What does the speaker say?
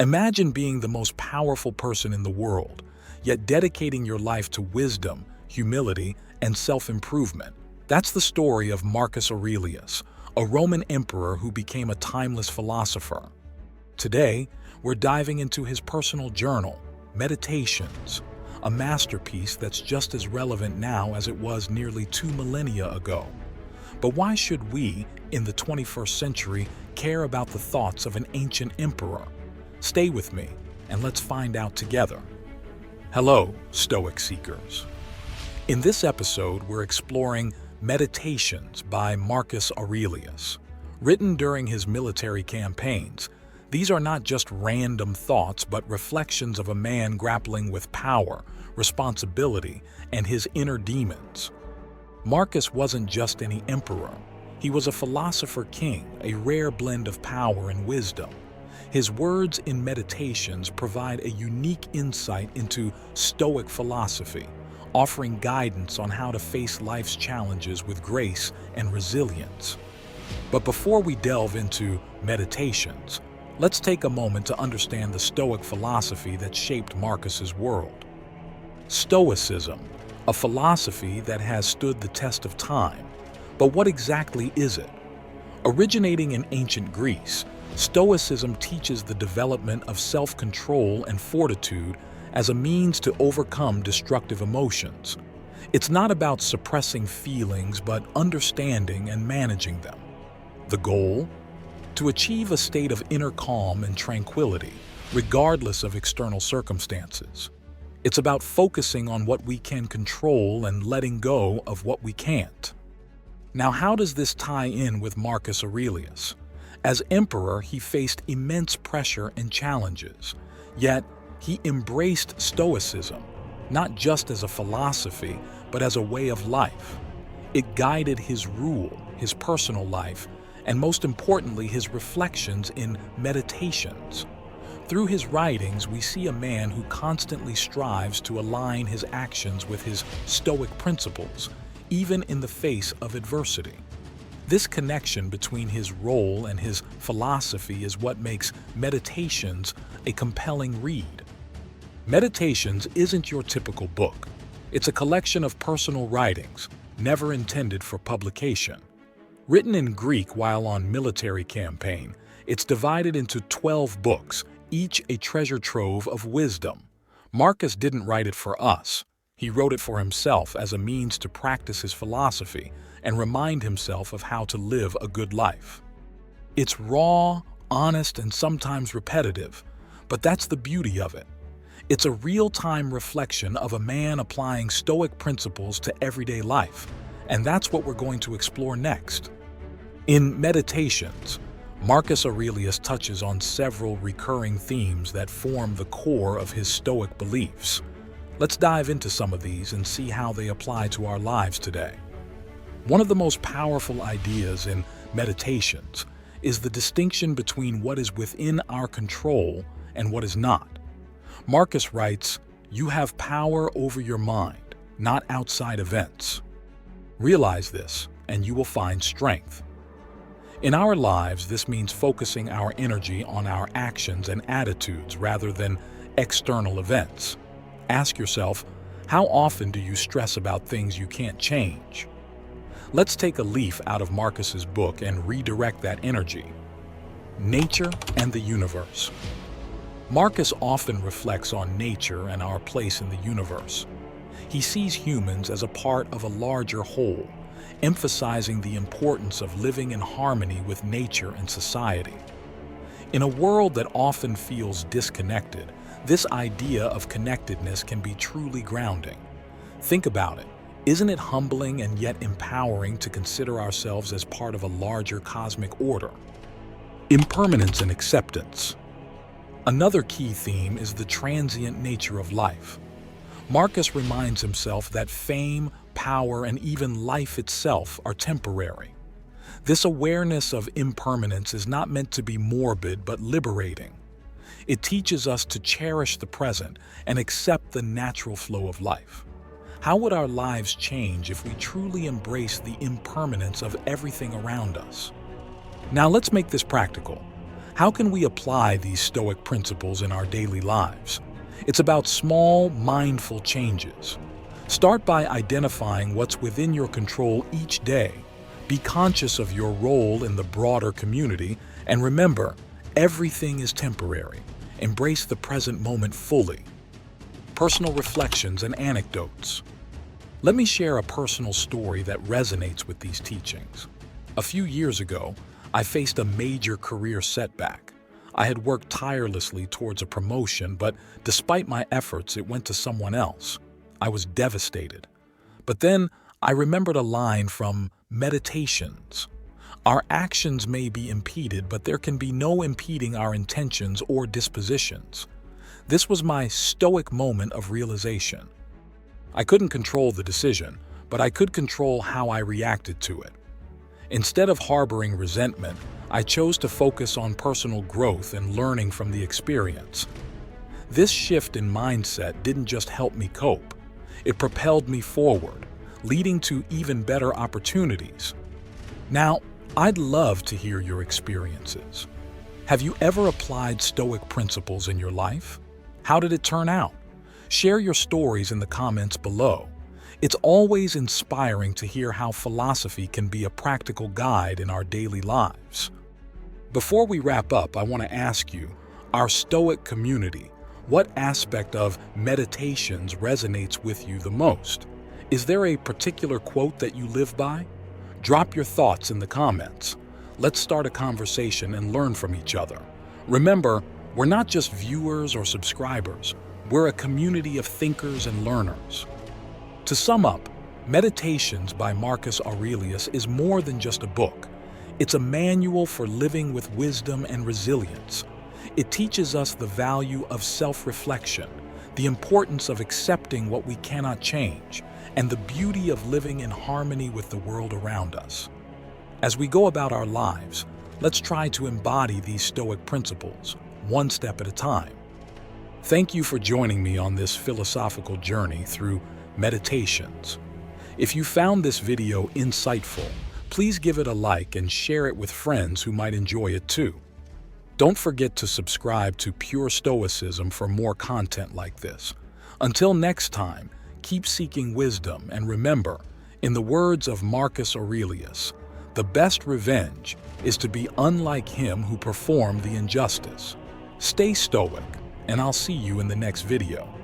Imagine being the most powerful person in the world, yet dedicating your life to wisdom, humility, and self-improvement. That's the story of Marcus Aurelius, a Roman emperor who became a timeless philosopher. Today, we're diving into his personal journal, Meditations, a masterpiece that's just as relevant now as it was nearly 2 millennia ago. But why should we, in the 21st century, care about the thoughts of an ancient emperor? Stay with me, and let's find out together. Hello, Stoic seekers. In this episode, we're exploring Meditations by Marcus Aurelius. Written during his military campaigns, these are not just random thoughts, but reflections of a man grappling with power, responsibility, and his inner demons. Marcus wasn't just any emperor. He was a philosopher king, a rare blend of power and wisdom. His words in Meditations provide a unique insight into Stoic philosophy, offering guidance on how to face life's challenges with grace and resilience. But before we delve into Meditations, let's take a moment to understand the Stoic philosophy that shaped Marcus's world. Stoicism, a philosophy that has stood the test of time. But what exactly is it? Originating in ancient Greece, Stoicism teaches the development of self-control and fortitude as a means to overcome destructive emotions. It's not about suppressing feelings, but understanding and managing them. The goal? To achieve a state of inner calm and tranquility, regardless of external circumstances. It's about focusing on what we can control and letting go of what we can't. Now, how does this tie in with Marcus Aurelius? As emperor, he faced immense pressure and challenges, yet he embraced Stoicism, not just as a philosophy, but as a way of life. It guided his rule, his personal life, and most importantly, his reflections in Meditations. Through his writings, we see a man who constantly strives to align his actions with his Stoic principles, even in the face of adversity. This connection between his role and his philosophy is what makes Meditations a compelling read. Meditations isn't your typical book. It's a collection of personal writings, never intended for publication. Written in Greek while on military campaign, it's divided into 12 books, each a treasure trove of wisdom. Marcus didn't write it for us. He wrote it for himself as a means to practice his philosophy and remind himself of how to live a good life. It's raw, honest, and sometimes repetitive, but that's the beauty of it. It's a real-time reflection of a man applying Stoic principles to everyday life, and that's what we're going to explore next. In Meditations, Marcus Aurelius touches on several recurring themes that form the core of his Stoic beliefs. Let's dive into some of these and see how they apply to our lives today. One of the most powerful ideas in Meditations is the distinction between what is within our control and what is not. Marcus writes, "You have power over your mind, not outside events. Realize this, and you will find strength." In our lives, this means focusing our energy on our actions and attitudes rather than external events. Ask yourself, how often do you stress about things you can't change? Let's take a leaf out of Marcus's book and redirect that energy. Nature and the universe. Marcus often reflects on nature and our place in the universe. He sees humans as a part of a larger whole, emphasizing the importance of living in harmony with nature and society. In a world that often feels disconnected, this idea of connectedness can be truly grounding. Think about it. Isn't it humbling and yet empowering to consider ourselves as part of a larger cosmic order? Impermanence and acceptance. Another key theme is the transient nature of life. Marcus reminds himself that fame, power, and even life itself are temporary. This awareness of impermanence is not meant to be morbid but liberating. It teaches us to cherish the present and accept the natural flow of life. How would our lives change if we truly embrace the impermanence of everything around us? Now let's make this practical. How can we apply these Stoic principles in our daily lives? It's about small, mindful changes. Start by identifying what's within your control each day. Be conscious of your role in the broader community, and remember, everything is temporary. Embrace the present moment fully. Personal reflections and anecdotes. Let me share a personal story that resonates with these teachings. A few years ago, I faced a major career setback. I had worked tirelessly towards a promotion, but despite my efforts, it went to someone else. I was devastated. But then I remembered a line from Meditations. Our actions may be impeded, but there can be no impeding our intentions or dispositions. This was my Stoic moment of realization. I couldn't control the decision, but I could control how I reacted to it. Instead of harboring resentment, I chose to focus on personal growth and learning from the experience. This shift in mindset didn't just help me cope, it propelled me forward, leading to even better opportunities. Now, I'd love to hear your experiences. Have you ever applied Stoic principles in your life? How did it turn out? Share your stories in the comments below. It's always inspiring to hear how philosophy can be a practical guide in our daily lives. Before we wrap up, I want to ask you, our Stoic community, what aspect of Meditations resonates with you the most? Is there a particular quote that you live by? Drop your thoughts in the comments. Let's start a conversation and learn from each other. Remember, we're not just viewers or subscribers. We're a community of thinkers and learners. To sum up, Meditations by Marcus Aurelius is more than just a book. It's a manual for living with wisdom and resilience. It teaches us the value of self-reflection, the importance of accepting what we cannot change, and the beauty of living in harmony with the world around us. As we go about our lives, let's try to embody these Stoic principles, one step at a time. Thank you for joining me on this philosophical journey through Meditations. If you found this video insightful, please give it a like and share it with friends who might enjoy it too. Don't forget to subscribe to Pure Stoicism for more content like this. Until next time, keep seeking wisdom, and remember, in the words of Marcus Aurelius, the best revenge is to be unlike him who performed the injustice. Stay stoic, and I'll see you in the next video.